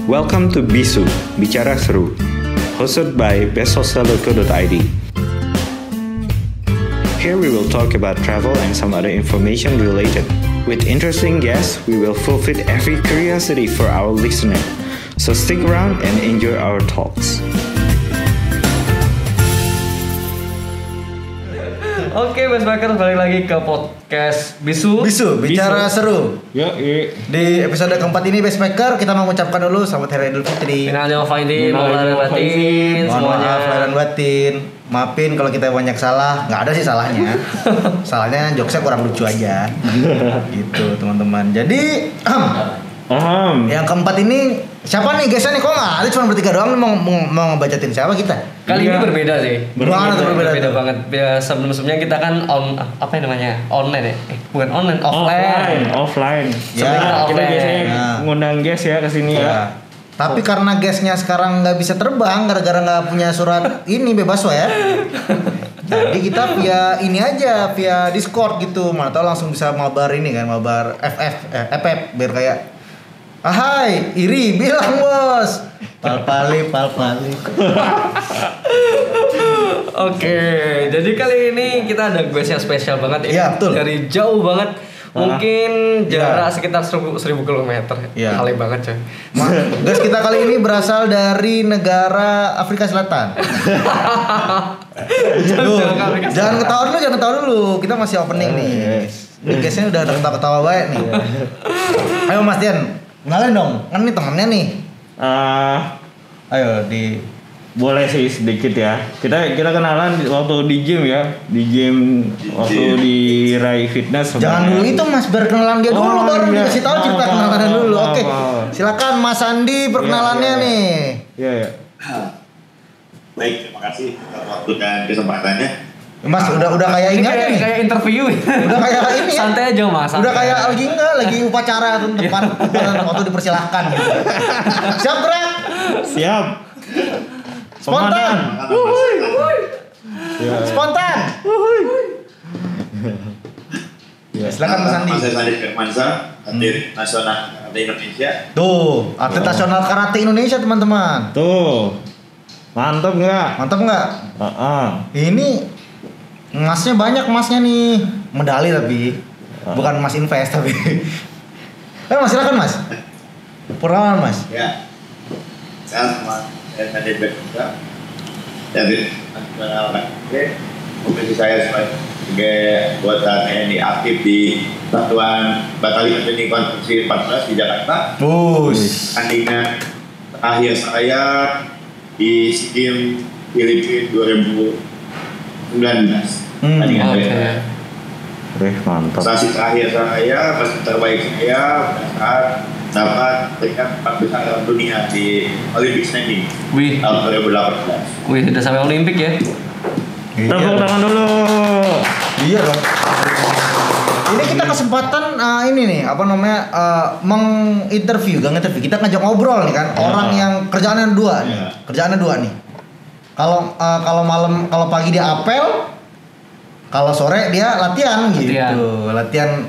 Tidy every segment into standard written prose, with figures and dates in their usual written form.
Welcome to Bisu, Bicara Seru, hosted by bestsocial.co.id. Here we will talk about travel and some other information related. With interesting guests, we will fulfill every curiosity for our listener. So stick around and enjoy our talks. Oke, Backpacker, balik lagi ke podcast Bisu, Bicara Seru. Yuk. Di episode keempat ini Backpacker, kita mau mengucapkan dulu selamat Hari Idul Fitri. Minal Faizin, mohon maaf batin Mohon semuanya. maaf lahir dan batin. Maafin kalau kita banyak salah. Nggak ada sih salahnya. Salahnya jokesnya kurang lucu aja. Gitu teman-teman. Jadi yang keempat ini siapa nih guysnya nih? Kok nggak ada, cuma bertiga doang. Mau ngebacatin siapa kita? Kali ini berbeda sih. Berbeda banget. Sebelum-sebelumnya kita kan apa yang namanya? Online ya? Bukan online, offline. Ya, Kita biasanya ngundang guest ya ke sini ya. Tapi karena guestnya sekarang nggak bisa terbang gara-gara nggak punya surat ini bebas ya. Jadi kita via ini aja, via Discord gitu. Mana tahu langsung bisa mabar ini kan, mabar FF biar kayak ahai, iri bilang bos. Pal-pali. Oke, jadi kali ini kita ada guest yang spesial banget ini. Iya, betul. Dari jauh banget. Mungkin jarak sekitar 1000 km. Iya. Kali banget coy. Guys, kita kali ini berasal dari negara Afrika Selatan. Jangan ketawa dulu. Kita masih opening nih. Ini guysnya udah ada ketawa-ketawa baik nih. Ayo Mas Dian, kenalin dong. Kan ini temennya nih. Ayo Boleh sih sedikit ya. Kita kenalan waktu di gym ya. Di gym waktu di Rai Fitness. Jangan dulu itu Mas, biar kenalan dia dulu baru dikasih tahu cerita kenalannya dulu. Oke. Silakan Mas Andi perkenalannya nih. Iya. Baik, terima kasih atas waktu dan kesempatannya. Mas udah kayak ini aja nih. Kayak interview. Udah kayak ini ya. Santai aja Mas. Udah kayak lagi upacara tuh depan waktu dipersilahkan gitu. Siap gerak? Siap. Spontan. Spontan. Ya. Silakan Mas Andi. Saya Sandi Firmansyah, atlet nasional karate Indonesia. Tuh, atlet nasional karate Indonesia teman-teman. Tuh. Mantap nggak? Mantap nggak? Ini emasnya banyak emasnya nih. Medali tapi bukan emas invest tapi. Mas silakan Mas. Perkenalan Mas. Ya, saya Sandi Firmansyah, dari nasional karate. Profesi saya sebagai anggota TNI aktif di Satuan Batalion TNI Konstruksi 14 di Jakarta. Tandingan terakhir saya di SEA Games Filipina 2019. Tandingan saya. Mantap. Prestasi terakhir saya, prestasi terbaik saya saat dapat peringkat 4 besar dunia di Olympic Standing tahun 2018. Wih, udah sampai Olimpik ya? Tepuk tangan dulu. Iya dong. Ini kita kesempatan ini nih menginterview, kita ngajak ngobrol nih kan orang yang kerjaannya dua nih. Kalau pagi dia apel, kalau sore dia latihan gitu. Latihan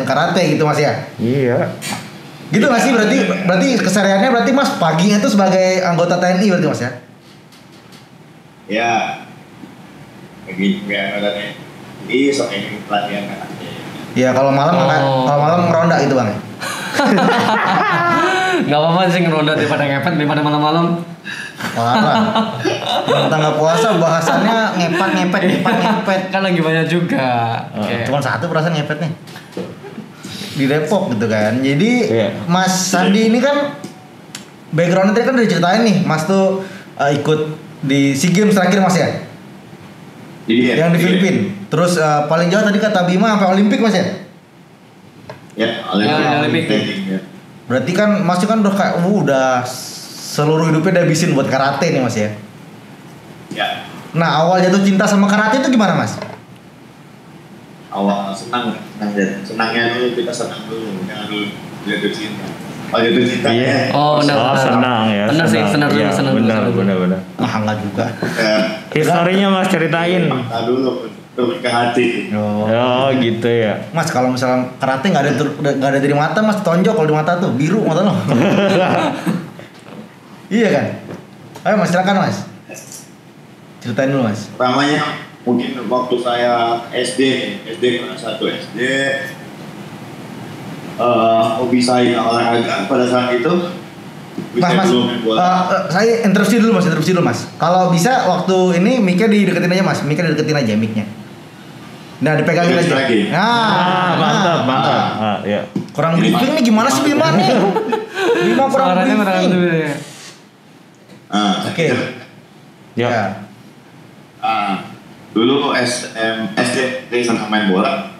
karate gitu Mas ya. Iya. Gitu Mas sih berarti kesehariannya berarti Mas paginya tuh sebagai anggota TNI berarti Mas ya. Ya. Bagi anggota TNI sore ini latihan karate. Iya, kalau malam ngeronda gitu Bang. Gak apa-apa sih ngeronda daripada ngepet daripada malam-malam. Parah. Tangga puasa bahasannya ngepet. Kan lagi banyak juga. Cuman satu perasaan ngepetnya. Di Depok gitu kan. Jadi Mas Sandi ini kan backgroundnya tadi kan udah diceritain nih. Mas tuh ikut di SEA Games terakhir Mas ya? Yang di Filipina. Terus paling jauh tadi kata Bima sampai Olimpik Mas ya? Ya, Olimpik. Berarti kan Mas kan udah kayak udah seluruh hidupnya udah habisin buat karate nih Mas ya? Ya. Nah, awal jatuh cinta sama karate itu gimana Mas? Awal senangnya dulu, kita senang dulu, jangan dulu jatuh cinta. Oh jatuh cinta ya? Oh benar. Senang ya. Benar sih, senang. Benar. Enggak juga. Historinya Mas ceritain. Fakta dulu. lebih ke hati. Oh gitu ya. Mas kalau misalnya karate nggak ada dari mata mas, tonjok kalau di mata tuh biru mata lo. Iya kan? Ayo mas silakan mas. Ceritain dulu mas. Pertamanya mungkin waktu saya SD kelas 1 SD, hobi saya olahraga pada saat itu. Mas, saya interupsi dulu mas. Kalau bisa waktu ini mic-nya dideketin aja mas, mic-nya. Nah dipegangin aja. Mantap. Ya. Kurang briefing nih gimana sih Bima nih? Bima kurang briefing. Oke. Ya. Dulu SD senang main bola,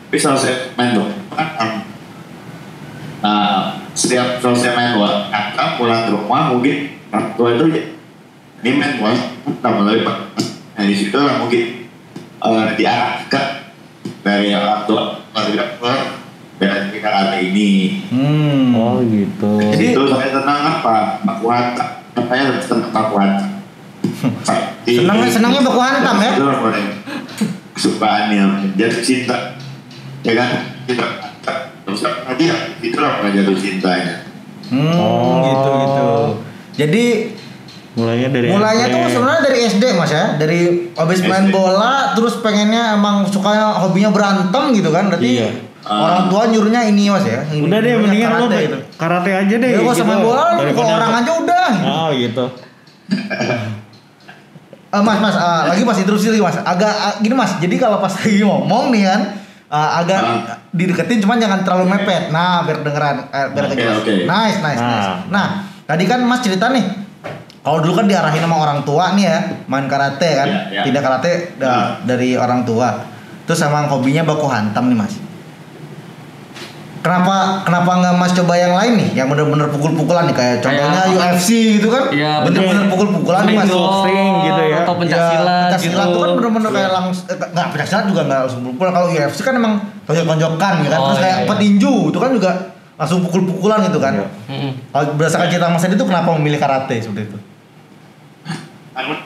tapi selesai main bola. Nah, setiap selesai main bola, kakak pulang ke rumah mungkin orang tua itu ini main bola, tambah lagi pak. Nah di situ lah mungkin diarahkan dari orang tua dari karate ini. Oh gitu. Jadi itu saya tenang apa baku hantam, saya tenang baku hantam. Senangnya baku hantam ya? Itu lah kesukaannya, jatuh cinta, ya kan? Kita terus nanti ya itulah jatuh cintanya. Gitu. Jadi mulainya tuh sebenarnya dari SD mas ya, dari habis main bola terus pengennya emang sukanya hobinya berantem gitu kan, berarti orang tua nyuruhnya ini mas ya. Udah deh mendingan lo karate aja deh. Ya gak usah main bola, lu orang aja udah. Oh gitu. Mas, lagi mas interupsi lagi mas. Agak gini mas, jadi kalau pas lagi ngomong nih kan, agak dideketin cuman jangan terlalu mepet. Nah biar dengeran, biar kejelas. Nice. Nah tadi kan mas cerita nih, kalau dulu kan diarahin sama orang tua nih ya, main karate kan, tidak karate dari orang tua. Terus sama hobinya baku hantam nih mas. Kenapa nggak mas coba yang lain nih, yang bener-bener pukul-pukulan nih kayak contohnya UFC gitu kan? Iya, bener-bener pukul-pukulan nih mas. Boxing gitu ya. Atau pencaksilat gitu. Pencaksilat tuh kan bener-bener kayak langsung nggak pencaksilat juga nggak langsung pukul. Kalau UFC kan emang tonjok-tonjokan gitu kan. Terus kayak petinju itu kan juga langsung pukul-pukulan gitu kan. Kalau berdasarkan cerita mas Edi itu kenapa memilih karate seperti itu?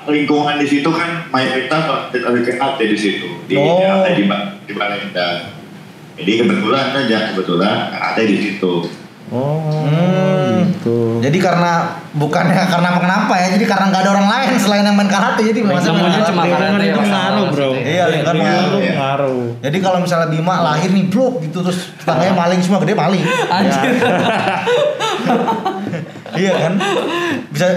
Lingkungan di situ kan mayoritas ada karate di situ di Balenda. Jadi kebetulan karate di situ. Gitu. Jadi bukannya karena kenapa ya, jadi karena nggak ada orang lain selain yang main karate, jadi semuanya cuma karate itu ngaruh bro. Iya lingkungan ngaruh. Jadi kalau misalnya Bima lahir nih bro gitu terus tetangganya maling semua, gede maling. Anjir. Iya kan?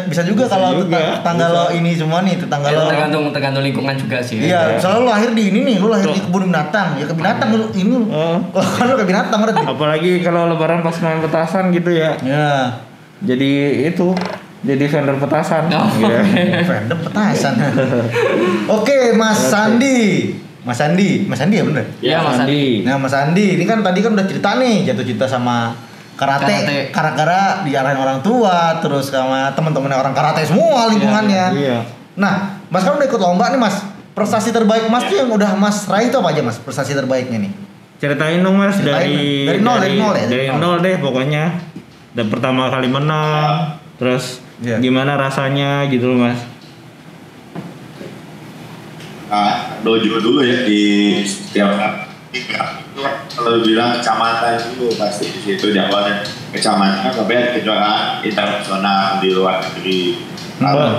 Bisa juga kalau tetangga lo ini semua nih, tetangga lo. Tergantung lingkungan juga sih. Iya, soalnya lu lahir di ini nih, lu lahir di kebun binatang. Ya ke binatang lu ini. Kan lu ke binatang berarti. Apalagi kalau lebaran pas main petasan gitu ya. Iya. Jadi vendor petasan. Vendor petasan. Oke, Mas Sandi ya bener? Iya, Mas Sandi. Nah, Mas Sandi, ini kan tadi kan udah cerita nih, jatuh cinta sama karate. Gara-gara diarahin orang tua, terus sama teman-temannya orang karate semua lingkungannya. Iya. Nah, Mas kan udah ikut lomba nih, Mas. Prestasi terbaik Mas tuh yang udah Mas raih itu apa aja, Mas? Prestasi terbaiknya nih. Ceritain dong Mas dari nol deh pokoknya. Dan pertama kali menang, terus gimana rasanya gitu loh Mas. Dojo dulu ya di setiap kalau bilang kecamatan dulu pasti di situ di awalnya kecamatan sampai ada kejuaraan internasional di luar negeri.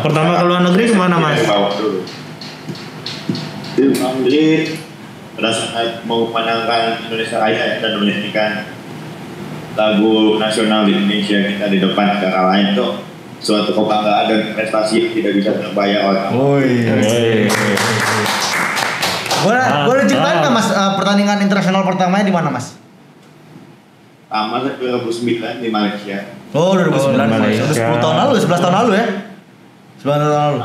Pertama ke luar negeri kemana Mas? Di luar negeri pada saat mau menangkan Indonesia Raya dan menyanyikan lagu nasional Indonesia kita di depan negara lain tuh suatu kebanggaan dan prestasi yang tidak bisa terbayar oleh Boleh ceritain nggak Mas pertandingan internasional pertamanya di mana Mas? Pertama 2009 di Malaysia. Oh 2009 Malaysia. Udah 10 tahun lalu, 11 tahun lalu ya? 11 tahun lalu.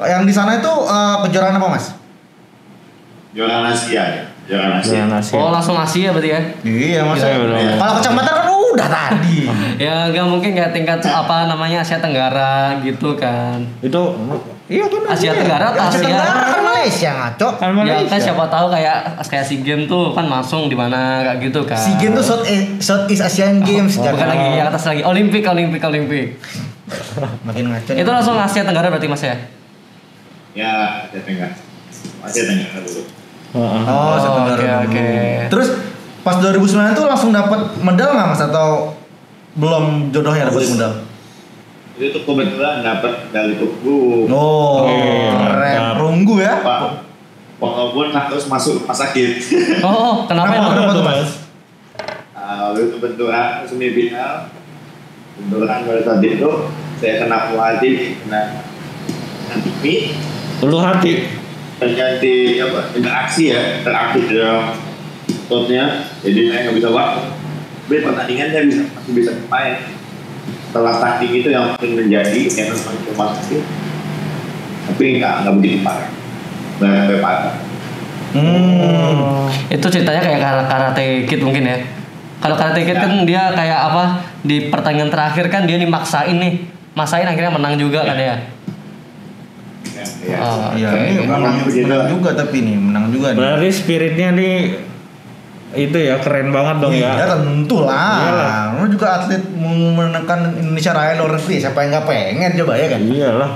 Yang di sana itu kejuaraan apa Mas? Juara Asia ya. Juara Asia. Oh langsung Asia berarti ya? Iya Mas. Kalau kecamatan kan udah tadi. Ya nggak mungkin kayak tingkat apa namanya Asia Tenggara gitu kan? Itu iya kan Asia Tenggara atau Asia Tenggara kan Malaysia ngaco. Ya kan siapa tahu kayak SEA Games tuh kan langsung di mana kayak gitu kan. SEA Games tuh Southeast Asian Games. Bukan lagi yang atas lagi Olimpik. Makin ngaco. Itu langsung Asia Tenggara berarti Mas ya? Ya Asia Tenggara. Asia Tenggara dulu. Oh, satu negara oke. dulu. Terus pas 2009 itu langsung dapat medal nggak mas atau belum jodohnya dapat medal? Itu tuh kebetulan dapat dari perunggu. Oh, keren. Perunggu ya? Walaupun harus masuk rumah sakit. Oh, kenapa tuh mas? Lalu kebetulan semifinal, kebetulan pada saat itu saya kena hati, kena TV. Ulu hati. Terjadi interaksi ya, terakhir di dalam spotnya, jadi saya nggak bisa waktu. Tapi pertandingan saya masih bisa main. Setelah tanding itu yang paling menjadi karena cuma sakit, tapi nggak begitu parah, nggak sampai parah. Itu ceritanya kayak Karate Kid mungkin ya. Kalau Karate Kid kan dia kayak apa, di pertandingan terakhir kan dia dimaksain nih, maksain akhirnya menang juga kan ya. Iya, ini menang juga tapi nih menang juga nih. Berarti spiritnya nih itu ya keren banget dong ya. Ya tentu lah. Lu juga atlet menekan Indonesia Raya luar negeri, siapa yang nggak pengen coba ya kan? Iyalah.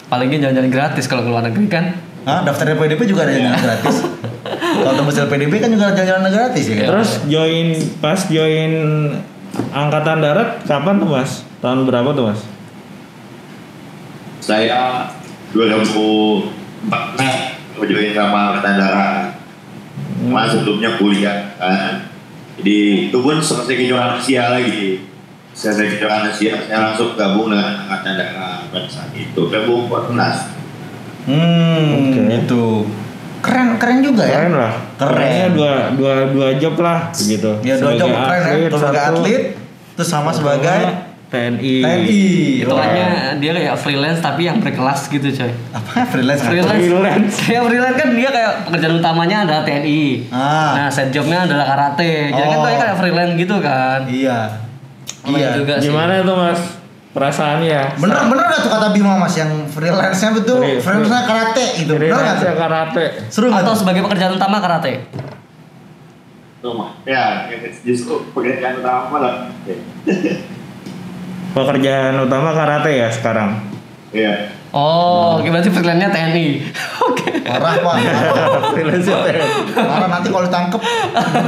Paling jalan-jalan gratis kalau keluar negeri kan. Hah, daftar PDP juga ada jalan gratis. Kalau tembus PDP kan juga ada jalan gratis ya kan? Terus join angkatan darat kapan tuh mas? Tahun berapa tuh mas? Saya 2014 join sama angkatan darat. Mas sebelumnya kuliah kan. Jadi itu pun selesai kejuaraan Asia lagi. Selesai kejuaraan Asia saya langsung gabung dengan angkatan darat pada saat itu. Gabung 14. Itu keren juga ya. Keren lah. Keren. Dua job lah gitu. Ya dua job keren ya. Sebagai atlet, terus sama sebagai TNI. Hitungannya dia kayak freelance tapi yang berkelas gitu coy. Apa freelance? Kayak freelance kan dia kayak pekerjaan utamanya adalah TNI. Nah set jobnya adalah karate. Jadi kan kayak freelance gitu kan. Iya. Juga sih. Gimana tuh mas perasaannya? Bener gak tuh kata Bima mas yang freelance-nya betul? Freelance-nya karate gitu. Bener gak tuh? Karate. Seru gak atau tuh? sebagai pekerjaan utama karate? Ya, justru pekerjaan utama malah. Pekerjaan utama karate ya sekarang. Iya. Oh, berarti freelance-nya TNI. Oke. Parah pak. Parah nanti kalau ditangkep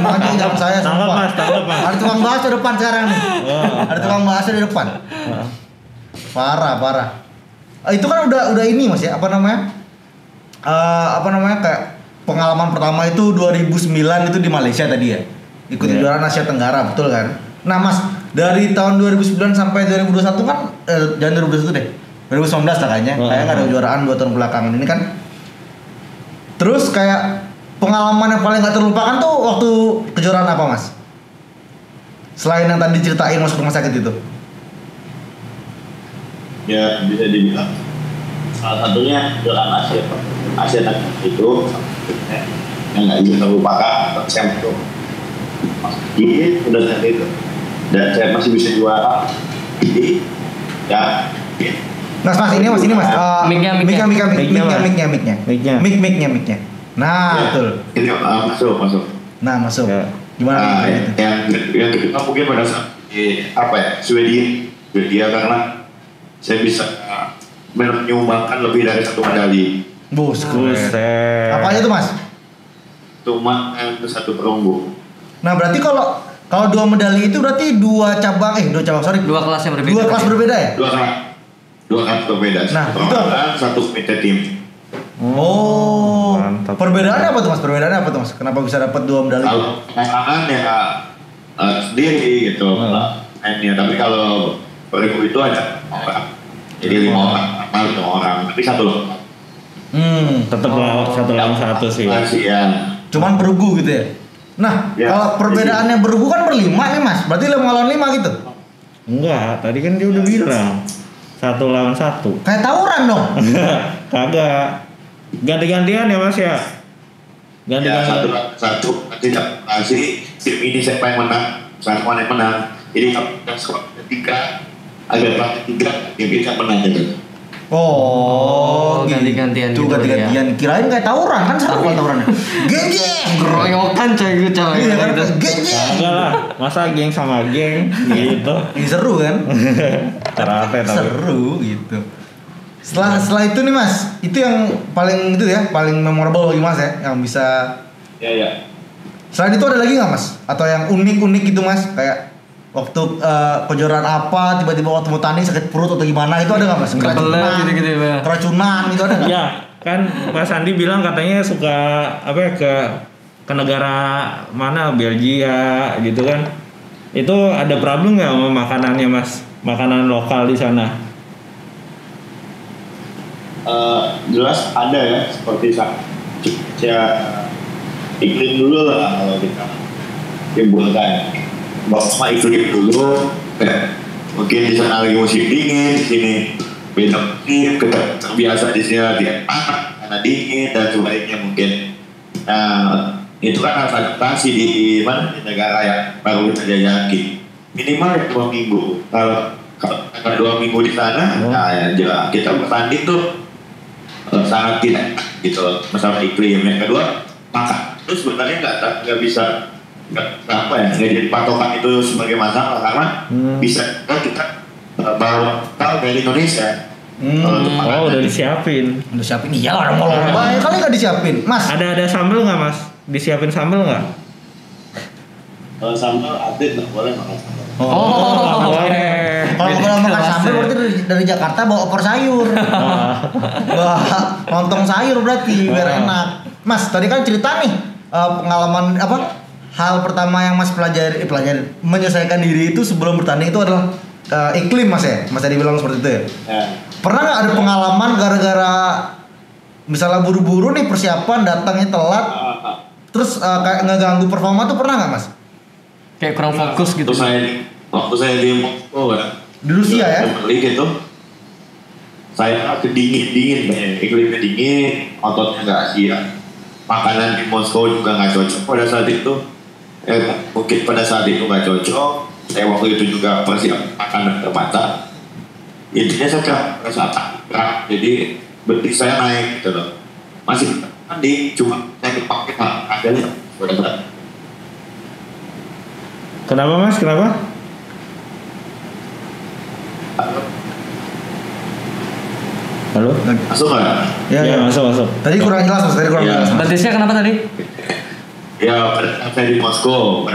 nanti jam saya sumpah. Tangkep mas. Ada tukang bakso depan sekarang nih. Ada tukang bakso di depan. Parah. Itu kan udah ini mas ya, apa namanya kayak pengalaman pertama itu 2009 itu di Malaysia tadi ya. Ikut kejuaraan Asia Tenggara, betul kan? Nah mas, dari tahun 2009 sampai 2021 kan jangan 2021 deh. 2019 lah kayaknya. Kayak nggak ada kejuaraan 2 tahun belakangan ini kan. Terus kayak pengalaman yang paling gak terlupakan tuh waktu kejuaraan apa mas? Selain yang tadi ceritain masuk rumah sakit itu. Ya bisa dibilang salah satunya kejuaraan Asia Tenggara itu yang nggak bisa terlupakan. Saya masuk udah saat itu dan saya masih bisa juara. Jadi ya. Mas ini mas. Mic-nya. Nah, betul. Ini masuk. Nah, masuk. Ya. Gimana itu? Yang kedua mungkin pada saat Swedia karena saya bisa menyumbangkan lebih dari 1 medali. Buset. Apa aja tuh mas? Cuma 1 perunggu. Nah, berarti kalau 2 medali itu berarti 2 kelas yang berbeda. 2 kelas berbeda ya? 2 kelas berbeda. Nah, itu apa? 1 komite tim. Oh, mantap. Perbedaannya apa tuh mas? Kenapa bisa dapat 2 medali? Kalau pasangan ya sendiri gitu. Mainnya. Tapi kalau perunggu itu ada orang. Jadi 5 orang, 5 orang. Tapi 1 loh. Tetap 1 lawan 1 sih. Ya. Cuman bergu gitu ya? Nah, kalau perbedaannya bergu kan berlima nih mas. Berarti 5 lawan 5 gitu? Enggak, tadi kan dia udah bilang 1 lawan 1. Kayak tawuran dong. Kagak. Ganti-gantian ya mas ya. Ganti-gantian. Satu tidak kasih tim ini siapa yang menang, siapa yang menang. Jadi kalau skor 3 ada pelatih 3 yang bisa menang gitu. Oh, ganti-gantian gitu. Ganti-gantian. Kirain kayak tawuran kan seru kalau tawurannya. Geng. Geroyokan coy. Iya kan geng. Enggak lah, masa geng sama geng gitu. Ini seru kan? Karate tapi. Seru gitu. Setelah itu nih Mas, itu yang paling itu ya, paling memorable bagi Mas ya, yang bisa. Ya. Selain itu ada lagi nggak Mas? Atau yang unik gitu Mas? Kayak waktu kejuaraan apa, tiba-tiba waktu mau tanding sakit perut atau gimana, itu ada nggak Mas? Kebelet gitu-gitu ya. Keracunan gitu ada nggak? Ya, kan Mas Andi bilang katanya suka apa ya, ke negara mana, Belgia gitu kan. Itu ada problem nggak sama makanannya Mas? Makanan lokal di sana? Jelas ada ya, seperti iklim dulu lah kalau kita timbulkan. Bahwa iklim dulu, mungkin di sana lagi musim dingin, di sini beda musim, kita terbiasa di sini lagi panas karena dingin dan sebaliknya mungkin. Nah, itu kan harus adaptasi di mana, di negara yang baru kita jajaki. Minimal 2 minggu. Kalau 2 minggu di sana, nah ya kita bertanding tuh sangat tidak gitu masalah iklim. Yang kedua makan, terus sebenarnya nggak bisa nggak jadi patokan itu sebagai masalah karena bisa kita bawa tahu dari Indonesia. Udah disiapin. Iya orang mau lomba ya kali nggak disiapin Mas. Ada sambal nggak Mas? Disiapin sambal nggak? Kalau sambal atlet nggak boleh makan sambal. Boleh. Kalau mau makan sambal berarti dari Jakarta bawa opor sayur. Wah, lontong sayur berarti biar enak. Mas, tadi kan cerita nih pengalaman apa? Hal pertama yang Mas pelajari menyelesaikan diri itu sebelum bertanding itu adalah iklim Mas ya. Mas tadi bilang seperti itu ya. Pernah nggak ada pengalaman gara-gara misalnya buru-buru nih persiapan datangnya telat, terus kayak ngeganggu performa tuh pernah nggak Mas? Kayak kurang fokus gitu. Waktu saya di Moskow Di Rusia ya? Gitu. Saya kedingin iklimnya dingin, ototnya nggak siap. Makanan di Moskow juga nggak cocok pada saat itu. Mungkin pada saat itu nggak cocok. Saya waktu itu juga persiapan makanan terbatas. Intinya saya merasa berat, jadi betis saya naik gitu loh. Masih tanding, cuma saya dipakai adanya pada saat. Kenapa Mas? Kenapa? Halo? Masuk nggak? Ya, masuk. Tadi kurang jelas Mas, jelas. Betisnya kenapa tadi? Ya pada saat saya di Moskow,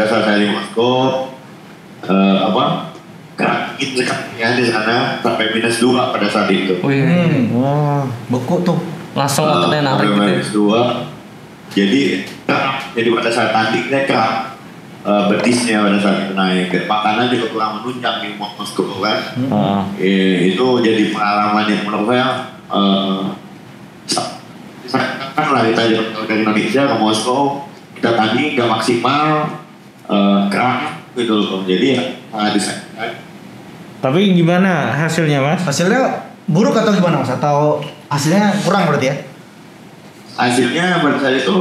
kerakit ya di sana sampai -2 pada saat itu. Wah, beku tuh. Langsung ototnya narik gitu. -2. Jadi pada saat tanding saya kerak betisnya pada saat itu naik. Makanan juga kurang menunjang di Moskow kan. Itu jadi pengalaman yang menurut saya kan lah kita dari Indonesia ke Moskow, kita tanding nggak maksimal, kerak gitu loh. Jadi ya sangat disayangkan. Tapi gimana hasilnya Mas? Hasilnya buruk atau gimana Mas? Atau hasilnya kurang berarti ya? Hasilnya pada saat itu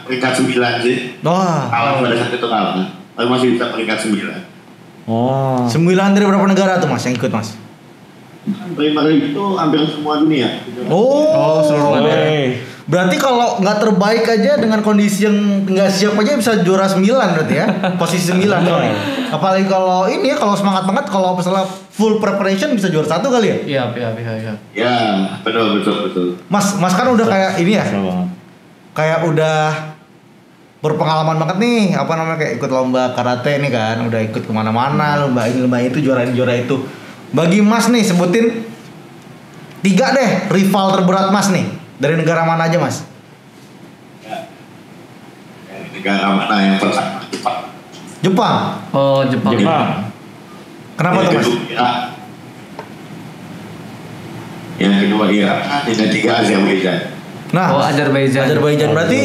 peringkat 9 sih. Kalah pada saat itu kalah. Tapi masih bisa peringkat 9. 9 dari berapa negara tuh Mas yang ikut Mas? Terima itu hampir semua dunia. Seluruh dunia. Berarti kalau nggak terbaik aja dengan kondisi yang nggak siap aja bisa juara 9 berarti ya? Posisi 9 soalnya. Apalagi kalau ini ya, kalau semangat banget, kalau misalnya full preparation bisa juara 1 kali ya? Iya. Ya, betul. Mas kan udah kayak ini ya? Kayak udah berpengalaman banget nih, kayak ikut lomba karate nih kan, udah ikut kemana-mana, lomba itu, juara itu. Bagi Mas nih, sebutin 3 deh rival terberat Mas nih. Dari negara mana aja Mas? Negara mana yang pertama? Jepang. Jepang. Kenapa tuh Mas? Yang kedua Iran, yang ketiga Azerbaijan. Azerbaijan berarti.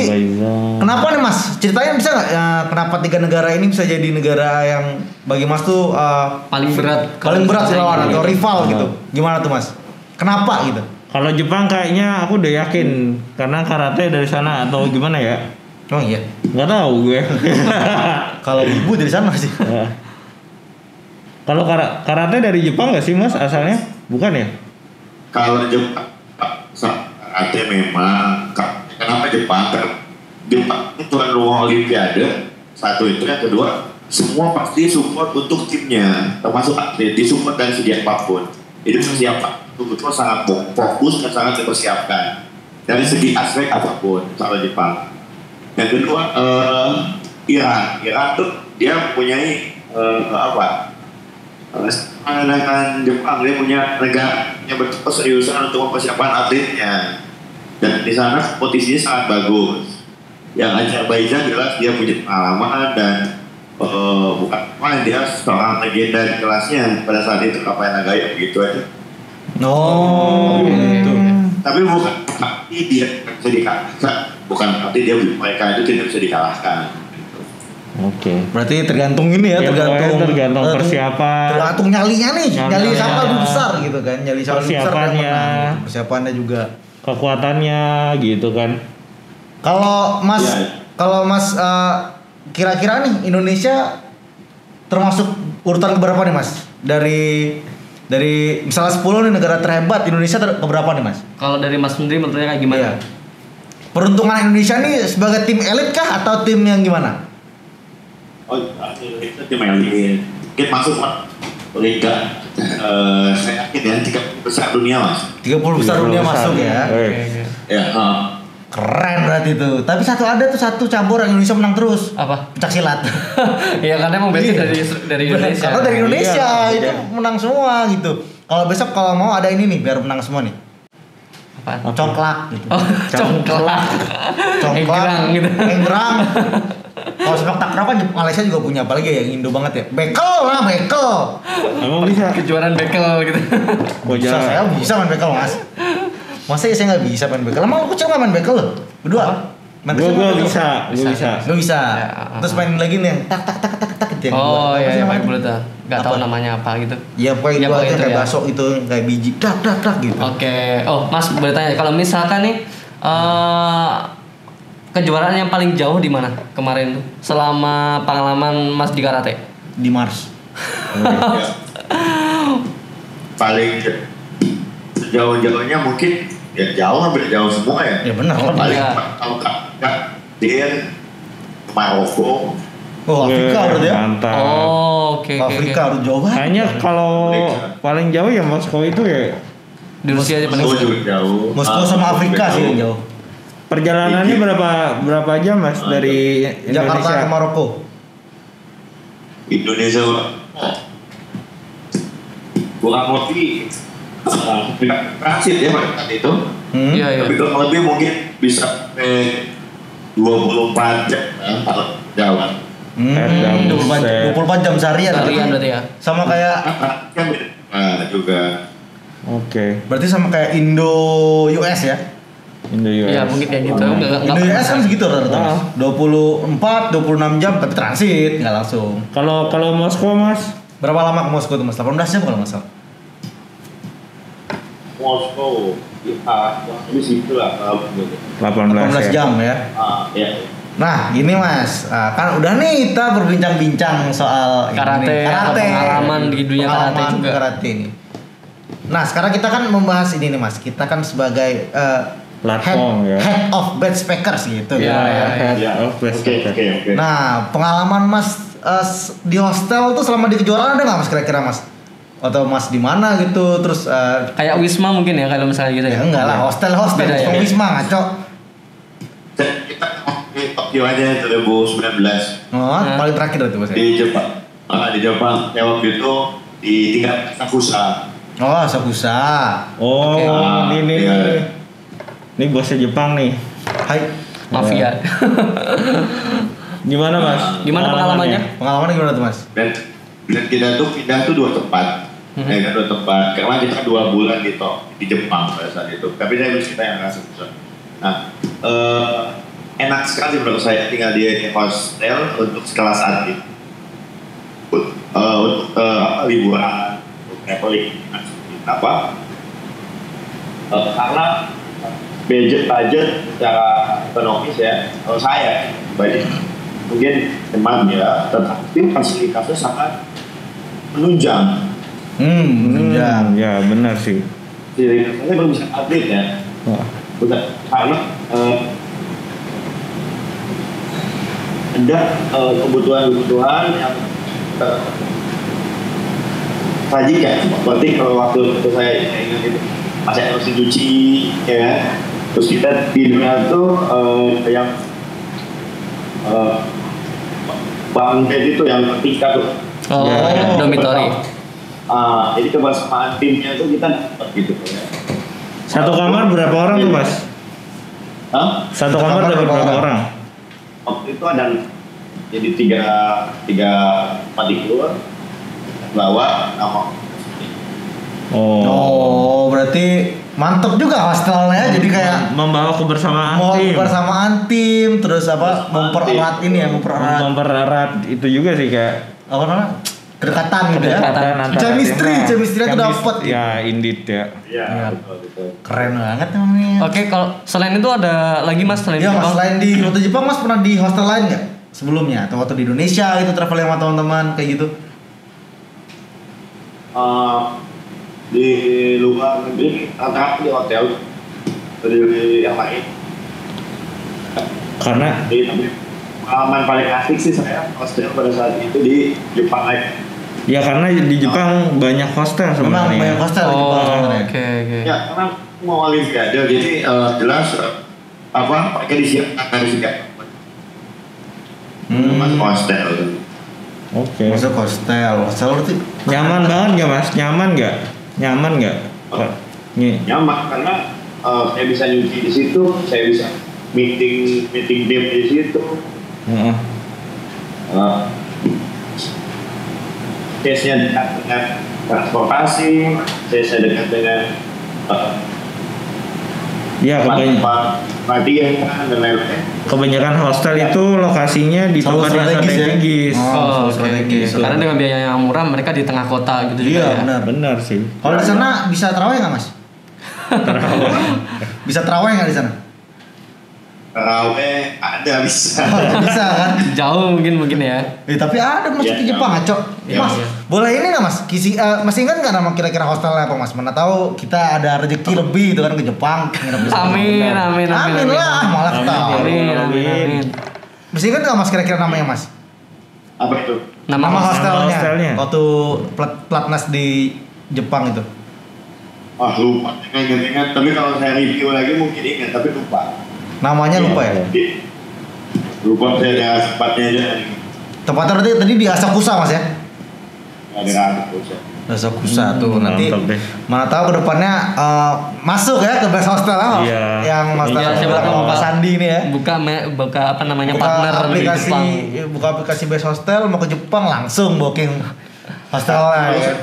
Kenapa nih Mas? Ceritain bisa nggak? Kenapa 3 negara ini bisa jadi negara yang bagi Mas tuh paling berat lawan atau rival gitu? Gimana tuh Mas? Kenapa gitu? Kalau Jepang kayaknya aku udah yakin karena karate dari sana atau gimana ya? Oh iya. Nggak tahu gue. Kalau ibu dari sana sih. Kalau karate dari Jepang nggak sih Mas asalnya? Bukan ya? Kalau Jepang karate memang. Kenapa Jepang? Jepang itu tuan rumah Olimpiade. Satu itu, yang kedua semua pasti support untuk timnya, termasuk atlet disupport dari segi apapun. Jadi persiapan betul-betul sangat fokus dan sangat dipersiapkan dari segi aspek apapun soal Jepang. Yang kedua Iran tuh dia mempunyai dengan Jepang, dia punya negaranya berseriusan untuk mempersiapkan atletnya, dan di sana kompetisinya sangat bagus. Yang Azerbaijan jelas dia punya pengalaman dan bukan main, dia seorang legenda di kelasnya pada saat itu Kapayan Nagaya begitu aja. Gitu. Tapi bukan berarti dia bisa dikalahkan, bukan berarti mereka itu tidak bisa dikalahkan. Oke. Berarti tergantung ini ya, tergantung persiapan. Tergantung nyalinya nih, nyali Nyalinya. siapa lebih besar gitu kan, nyali siapa lebih besar dan Persiapannya. menang. Persiapannya juga. Kekuatannya gitu kan. Kalau Mas, kira-kira nih Indonesia termasuk urutan keberapa nih Mas? Dari misalnya 10 nih negara terhebat, Indonesia keberapa nih Mas? Kalau dari Mas Menteri menurutnya kayak gimana? Iya. Peruntungan Indonesia nih sebagai tim elit kah atau tim yang gimana? Oh, itu tim elit. Mungkin masuk liga. Saya yakin ya 30 besar dunia Mas. 30 besar dunia masuk ya. Ya. Keren berarti itu. Tapi satu cabur yang Indonesia menang terus. Apa? Pencak silat. Iya karena emang basic Iya. dari Indonesia. Karena dari Indonesia Iya. itu menang semua gitu. Kalau besok kalau mau ada ini nih biar menang semua nih. Apaan? Congklak gitu. Oh, congklak. Enggrang gitu. Enggrang. Kalau sepak takraw kan Malaysia juga punya, apalagi yang Indo banget ya. Bekel. Emang bisa? Kejuaraan bekel gitu. Bisa, saya bisa main bekel Mas. Masa ya saya nggak bisa main bekel? Emang lu kecil nggak main bekel lo? Berdua? Main kecil Gue main bekel? bisa. Lu bisa. Ya. Terus main lagi nih yang tak gitu yang Oh dua. Apa sih iya, namanya? pakai bulat tuh. Gak tahu Apa? namanya apa gitu. Ya pokoknya Ya, dua pokoknya itu itu kayak ya. bakso itu kayak biji tak gitu. Oke. Oh, Mas boleh tanya kalau misalkan nih kejuaraan yang paling jauh di mana kemarin tuh selama pengalaman Mas di karate? Di Mars. Ya. Paling sejauh-jauhnya mungkin ya jauh, hampir jauh semua ya. Ya benar. Paling Iya. kalau dia ke Maroko. Oh Afrika berarti ya. Mantap. Oh, oke. Afrika harus jauh banget. Kayaknya kalau paling jauh ya Moskow itu ya. Di Rusia aja paling Moskow jauh. juga jauh. Moskow sama Afrika sih yang jauh. Perjalanannya berapa jam Mas dari Jakarta Indonesia? ke Maroko. Indonesia bukan lebih transit ya pada saat itu. Iya, iya. Tapi kalau lebih mungkin bisa 24 jam kalau jalan. 24 jam seharian. Seharian berarti ya. Sama kayak Kan juga. Oke. berarti sama kayak Indo US ya. Indo US. Iya, mungkin kayak gitu. Enggak Indo US kan segitu rata-rata. Ah. 26 jam tapi transit nggak langsung. Kalau Moskow Mas? Berapa lama ke Moskow tuh Mas? 18 jam kalau nggak salah. Moskow, ya, di situ lah kalau begitu. 18 18 jam ya. Ya. Nah, gini Mas, kan udah nih kita berbincang-bincang soal Karate, ini, pengalaman di dunia karate Pengalaman juga. karate ini. Nah, sekarang kita kan membahas ini nih Mas. Kita kan sebagai Platform, ya. head of bad speakers gitu. Iya, iya, iya. Ya. Oh, best Oke. Nah, pengalaman Mas di hostel tuh selama di kejuaraan ada nggak Mas kira-kira Mas? Atau Mas di mana gitu? Terus Kayak Wisma mungkin ya kalau misalnya gitu ya. ya enggak lah, hostel Beda ya? bukan Wisma ngaco. Kita di Tokyo aja 2019 Oh, paling terakhir itu Mas. Ya? di Jepang. Di Jepang, ya waktu itu di tingkat Sakusa. Oh, Sakusa. Oh, Oke. ini Iya. Ini bosnya Jepang nih. Hai. Mafia. Gimana Mas? Gimana pengalamannya? Pengalaman gimana tuh Mas? Dan kita tuh pindah tuh 2 tempat. Ya kan 2 tempat. Karena kita 2 bulan di Jepang pada saat itu. Tapi saya bisa yang nggak susah. Nah, enak sekali menurut saya tinggal di hostel untuk sekelas atlet. Untuk liburan, untuk traveling, apa? Karena budget secara ekonomis ya, kalau saya banyak mungkin teman ya, tetapi fasilitasnya sangat menunjang. Menunjang. Ya benar sih. Jadi saya belum bisa atlet ya, Wah. bukan karena ada kebutuhan-kebutuhan yang sajikan. Berarti kalau waktu itu saya ingat itu masih mesin cuci, ya kan? Terus kita tidurnya tuh yang bang bed itu yang tingkat tuh. Oh, dormitory. Jadi kebersamaan timnya itu kita dapat gitu ya. Satu kamar berapa orang tuh Mas? Hah? Satu kamar dapat berapa orang? Waktu itu ada jadi tiga tempat tidur, bawa nama. Oh, berarti mantep juga hostelnya. Jadi kayak membawa kebersamaan mau tim. kebersamaan tim, terus apa mempererat ini ya, Mempererat itu juga sih kayak apa namanya? Kedekatan gitu ya. kedekatan antara Chemistry itu dapat. Ya, indeed ya. Iya, betul. Keren banget namanya. Oke, kalau selain itu ada lagi Mas selain Iya Mas, Jepang? selain di waktu Jepang Mas pernah di hostel lain nggak sebelumnya? Atau waktu di Indonesia itu travel sama teman-teman kayak gitu? Di luar negeri rata-rata di hotel dari yang lain. Karena Jadi tapi pengalaman paling asik sih saya hostel pada saat itu di Jepang aja. ya karena di Jepang banyak hostel Memang sebenarnya. banyak hostel di Jepang Oh, sebenarnya. oke. Ya karena mau olimpiade jadi jelas mereka disiapkan dari sejak masuk hostel. Oke. Masuk hostel berarti Nyaman banget nggak Mas? Nyaman nggak? Nih. Nyaman karena saya bisa nyuci di situ, saya bisa meeting tim di situ. Heeh. Case-nya dekat dengan transportasi, case-nya dekat dengan Ya tempat latihan dan lain-lain. kebanyakan hostel itu lokasinya di Selalu tempat yang strategis ya? strategis. Oh, Oh, oke, strategis. oke. Karena dengan biaya yang murah mereka di tengah kota gitu juga Iya ya. benar. Benar sih. Kalau di sana bisa terawih nggak Mas? Bisa terawih nggak di sana? Terawih ada bisa. Bisa kan? Jauh mungkin ya. Tapi ada masuk Iya, di Jepang, Cok. Iya, Mas, iya. boleh ini nggak Mas? Masih ingat nggak nama kira-kira hostelnya apa Mas? Mana tahu kita ada rezeki lebih gitu kan ke Jepang. nginep di sana. Amin. Amin lah, malah tahu. Amin. Masih ingat nggak Mas kira-kira namanya Mas? Apa itu? Nama hostelnya. hostelnya. Waktu platnas di Jepang itu. Lupa. Ingat. Tapi kalau saya review lagi mungkin ingat, tapi lupa. Namanya lupa ya. Lupa saya ada tempatnya aja. Tempatnya berarti tadi di Asakusa Mas ya? Ada ratus. Asakusa tuh Mantap nanti deh. mana tahu kedepannya masuk ya ke best hostel lah. Iya. Yang hostel Iya, yang siapa tahu. Pak Sandi ini ya. buka apa namanya Buka partner di aplikasi Jepang. buka aplikasi best hostel mau ke Jepang langsung booking hostelnya ya.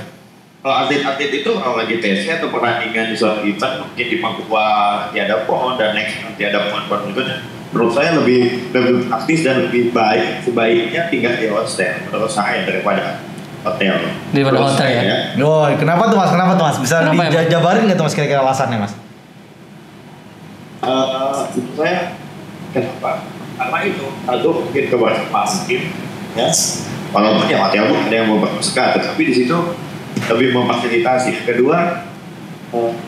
Kalau atlet-atlet itu kalau lagi tesnya atau pertandingan di suatu event mungkin di Papua tiada pohon dan next tiada pohon berikutnya. Menurut saya lebih praktis dan lebih baik sebaiknya tinggal di hostel menurut saya daripada hotel. Daripada Menurut hotel saya, ya? Woi, kenapa tuh Mas? Bisa Kenapa, ya, Mas? dijabarin nggak tuh Mas kira-kira alasannya Mas? Menurut saya kenapa? Karena itu satu mungkin kebersamaan tim ya. Walaupun ya hotel pun ada yang mau bersuka, tetapi di situ lebih memfasilitasi. Kedua,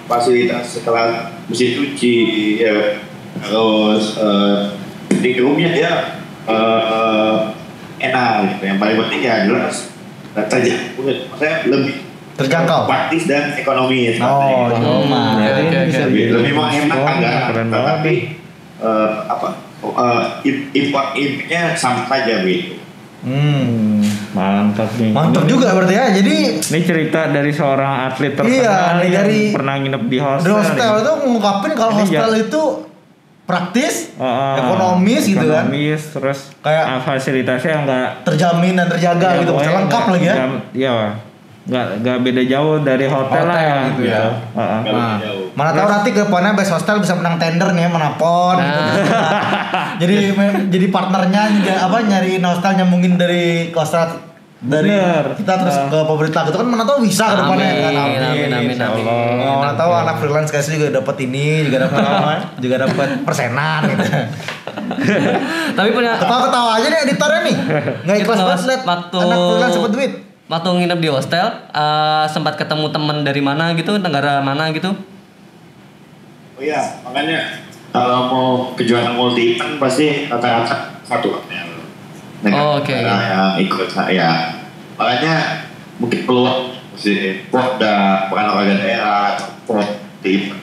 fasilitas setelah mesin cuci, ya, terus di roomnya dia enak gitu. Yang paling penting ya jelas saya lebih Terjangkau. praktis dan ekonomis. Oh, katanya. iya. Oke, oke. Bisa Lebih menghemat anggaran, Keren banget tetapi nih. import-importnya sama saja gitu. Mantap nih. Mantap juga berarti ya. Jadi Ini cerita dari seorang atlet terkenal Iya, nih yang dari- pernah nginep di hostel. di hostel nih. itu ngungkapin kalau Ini hostel ya- itu praktis, Ekonomis gitu kan. Ekonomis, terus Kayak- fasilitasnya nggak terjamin dan terjaga gitu, pokoknya lengkap nggak- lagi ya. Iya, nggak beda jauh dari hotel lah Hotel ya. gitu ya. Heeh. Kalau Nah, jauh. mana tahu nanti ke depannya best hostel bisa menang tender nih ya, menapon gitu. jadi partnernya juga apa nyariin hostel nyambungin dari hostel dari Bener. kita terus ke pemerintah gitu kan, mana tahu bisa ke depannya kan. Amin. Insya Allah. Oh, mana tahu anak freelance guys juga dapat ini, juga dapat apa? Juga dapat persenan gitu. Tapi punya Ketawa-ketawa aja nih editornya nih. Enggak ikhlas Itu, banget Mas, liat waktu- anak freelance dapat duit. waktu nginep di hostel sempat ketemu teman dari mana gitu, negara mana gitu. Oh iya, makanya kalau mau kejuaraan multi event pasti rata-rata satu hotel. Oh, oke. Yang ikut saya. Makanya mungkin peluang ngurusin Porda, pekan olahraga daerah, pop, tim,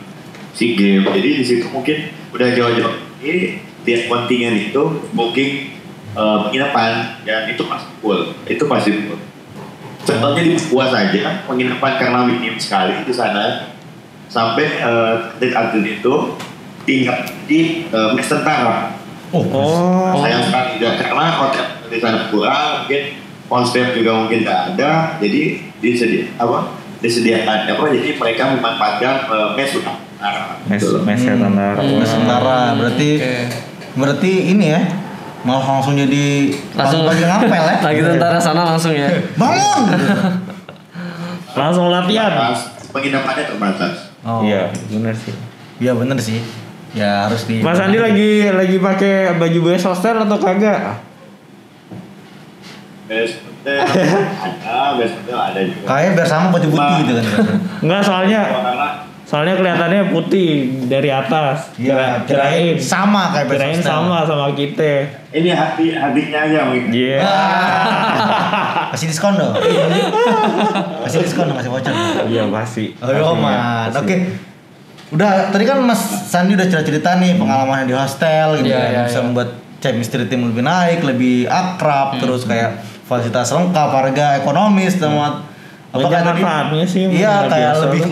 SEA Games. Jadi di situ mungkin udah jauh-jauh ini tiap kontingen itu booking penginapan dan itu pasti full, itu pasti full. Contohnya di Papua saja penginapan karena minim sekali di sana sampai atlet itu tinggal di mes tentara. Sayang sekali juga karena hotel di sana kurang, mungkin konsep juga mungkin tidak ada, jadi disediakan jadi mereka memanfaatkan mes tentara. Mes tentara. Mes tentara berarti ini ya mau langsung jadi lagi ngapel ya. Lagi tentara sana langsung ya. Bangun. Langsung latihan. Penginapannya terbatas. Iya, benar sih. Iya benar sih. Ya harus di. Mas Andi lagi pakai baju bes hostel atau kagak? Bes hotel ada juga. Kayak biar sama baju putih gitu kan. Enggak, soalnya kelihatannya putih dari atas. Iya, kirain sama kayak bes Kirain hostel. sama kita. Ini hatinya aja mungkin. Iya. Kasih diskon dong. Kasih diskon dong, kasih voucher. Iya pasti. Oh man, oke. Udah tadi kan Mas Sandi udah cerita nih pengalamannya di hostel gitu kan, bisa membuat chemistry tim lebih naik, lebih akrab, terus kayak fasilitas lengkap, harga ekonomis, sama Banyak manfaatnya sih. Iya, kayak biasa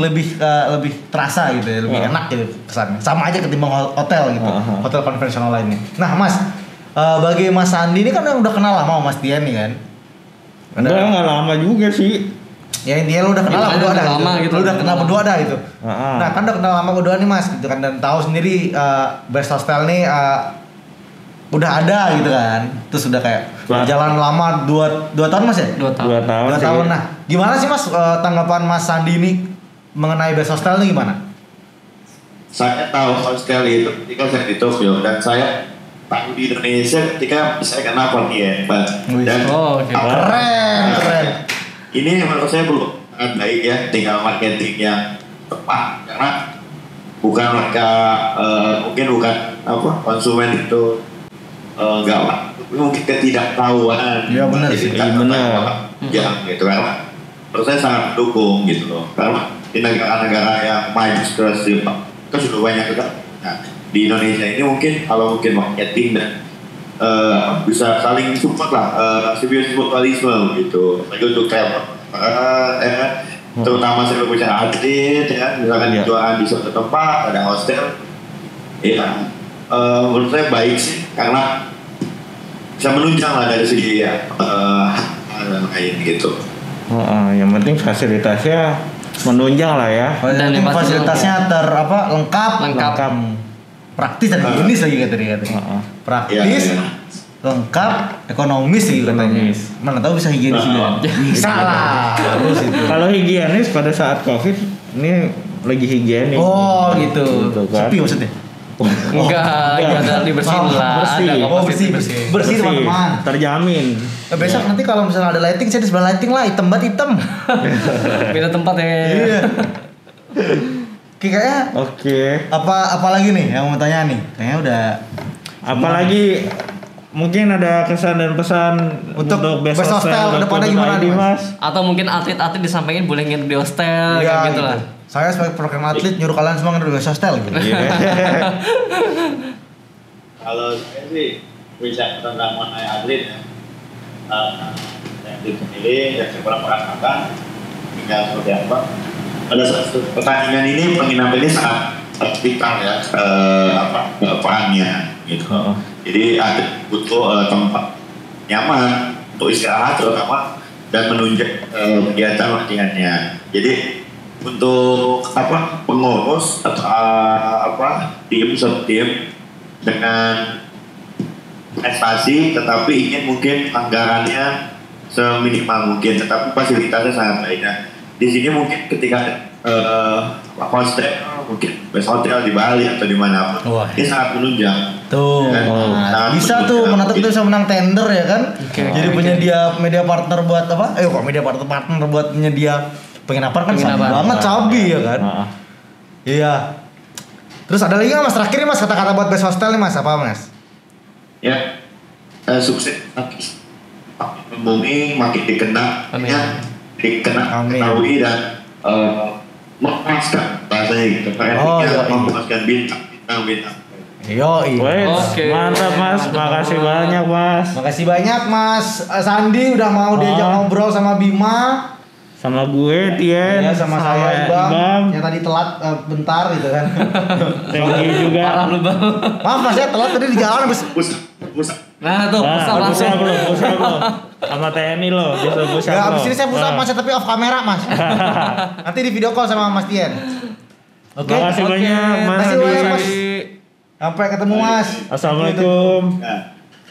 lebih terasa gitu ya, lebih enak gitu kesannya. Sama aja ketimbang hotel gitu, hotel konvensional lainnya. Nah Mas, bagi Mas Sandi ini kan udah kenal lama sama Mas Dian nih kan? Enggak lama juga sih. Ya intinya lu udah kenal Ya, berdua dah lama gitu. gitu. Lu udah kenal berdua dah gitu. Heeh. Nah kan udah kenal lama berdua nih Mas gitu kan, dan tahu sendiri Best Hostel nih udah ada gitu kan. Terus udah kayak jalan lama 2 tahun Mas ya? 2 tahun. 2 tahun. 2 sih. tahun. Nah, gimana sih Mas tanggapan Mas Sandi ini mengenai Best Hostel nih gimana? Saya tahu hostel itu ketika saya di Tokyo dan saya tahu di Indonesia ketika saya kenal Pontianak. Dan oke. Keren. ini menurut saya belum sangat baik ya, tinggal marketing yang tepat karena bukan mereka mungkin bukan konsumen itu mungkin ketidaktahuan. Iya benar sih. Benar. Ya gitu karena menurut saya sangat mendukung gitu loh, karena di negara-negara yang maju seperti itu sudah banyak juga. Nah, di Indonesia ini mungkin kalau mungkin marketing dan bisa saling support lah, simbiosis mutualisme gitu. Lagi untuk travel, terutama saya punya atlet ya, misalkan jualan di suatu tempat ada hostel, ya menurut saya baik sih karena bisa menunjang lah dari segi dan lain gitu. Yang penting fasilitasnya menunjang lah ya. Dan yang pasti fasilitasnya lengkap. Praktis dan higienis lagi katanya. Praktis, lengkap, ekonomis sih katanya. Mana tahu bisa higienis juga. Bisa lah. Terus itu. Kalau higienis pada saat Covid ini lagi higienis. Oh gitu. Kan? Sepi maksudnya. Enggak ada dibersihin lah. bersih. Ada kok pasti Bersih teman-teman. Terjamin. Besok nanti kalau misalnya ada lighting, saya di sebelah lighting lah, hitam banget hitam. Beda tempat ya. Iya. Kayaknya Oke. apa lagi nih yang mau tanya nih? Kayaknya udah. Apalagi mungkin ada kesan dan pesan Untuk Best Best Hostel kedepannya gimana nih, Mas? Atau mungkin atlet-atlet disampaikan boleh nginep di hostel kayak gitu lah. Saya sebagai program atlet nyuruh kalian semua nginep di Best Hostel gitu. Kalau saya sih bisa tentang mengenai atlet ya, yang dipilih dan saya kurang merasakan tinggal seperti apa. Pada saat pertandingan ini penginapan ini sangat vital ya, perannya gitu. Jadi atlet butuh tempat nyaman untuk istirahat terutama dan menunjang kegiatan latihannya. Jadi untuk pengurus atau tim dengan prestasi tetapi ingin mungkin anggarannya seminimal mungkin tetapi fasilitasnya sangat baik. Nah, di sini mungkin ketika hostel mungkin best hotel di Bali atau di mana pun ini sangat menunjang. Tuh, bisa tuh menatap itu bisa menang tender ya kan? Jadi penyedia media partner buat apa? Kok media partner buat penyedia penginapan kan sabi banget sabi ya kan? Iya. Terus ada lagi nggak Mas terakhir nih Mas kata-kata buat best hostel nih Mas apa Mas? Ya, sukses makin booming makin dikenal. Ya, Amin. ketahui dan memuaskan bahasanya gitu. Oh, iya. Memuaskan bintang. Yoi. Wait, Oke. mantap Mas, makasih banyak Mas. Makasih banyak Mas Sandi udah mau diajak ngobrol sama Bima. Sama gue Tien, Ya sama saya Ibam. Ibam. Yang tadi telat bentar gitu kan. Thank you juga. Parah lu bang. Maaf Mas ya telat tadi di jalan habis. Pusat. Nah tuh Nah, pusat langsung. pusat lo. Sama TNI lo, bisa pusat Ya lo. habis ini saya pusat Nah. Mas tapi off kamera Mas. Nanti di video call sama Mas Tien. Oke. Makasih banyak Mas. Makasih banyak, Mas. Andi. Sampai ketemu Mas. Assalamualaikum.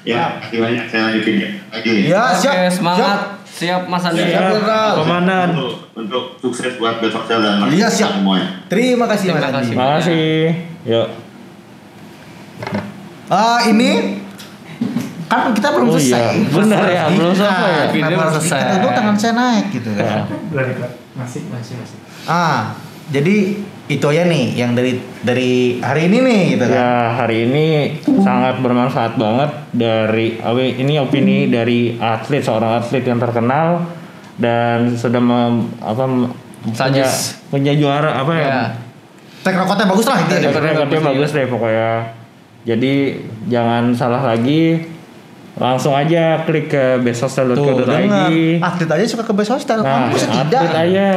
Ya, terima kasih banyak. Saya lanjutin ya. Lagi. Ya siap. Oke, semangat. Siap. Siap Mas Andi. Siap, Jenderal. Komandan. Untuk sukses buat besok dan Iya, siap. semuanya. Terima kasih Mas Terima Andi. kasih. Makasih. Yuk. Ini kan kita belum Oh iya, selesai. benar ya, belum selesai ya? Kenapa Video harus selesai. dikat? Untung tangan saya naik gitu kan. Ya. Masih. Jadi itu aja nih yang dari hari ini nih gitu kan. Ya, hari ini sangat bermanfaat banget dari ini opini dari seorang atlet yang terkenal dan sudah punya, Sajis. punya juara apa ya? Ya. Track recordnya bagus lah itu. Rekordnya bagus deh pokoknya. Jadi jangan salah lagi, langsung aja klik ke Tuh, besthostel.co.id. dengar. Atlet aja suka ke best hostel. Nah, Kamu sih tidak. atlet aja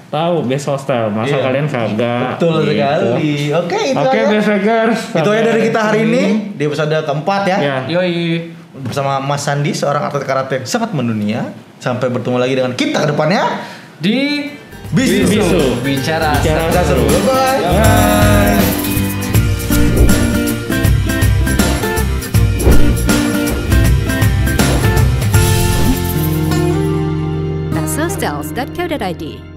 tahu best hostel, masa Iya. kalian kagak? Betul gitu. sekali. Oke, itu Oke, aja. best Vegas. Itu aja dari kita hari ini di episode keempat ya. Ya. Yoi. Bersama Mas Sandi, seorang atlet karate sangat mendunia. Sampai bertemu lagi dengan kita ke depannya. Di Bisu. Bicara Seru. Bye. Bye. Besthostels.co.id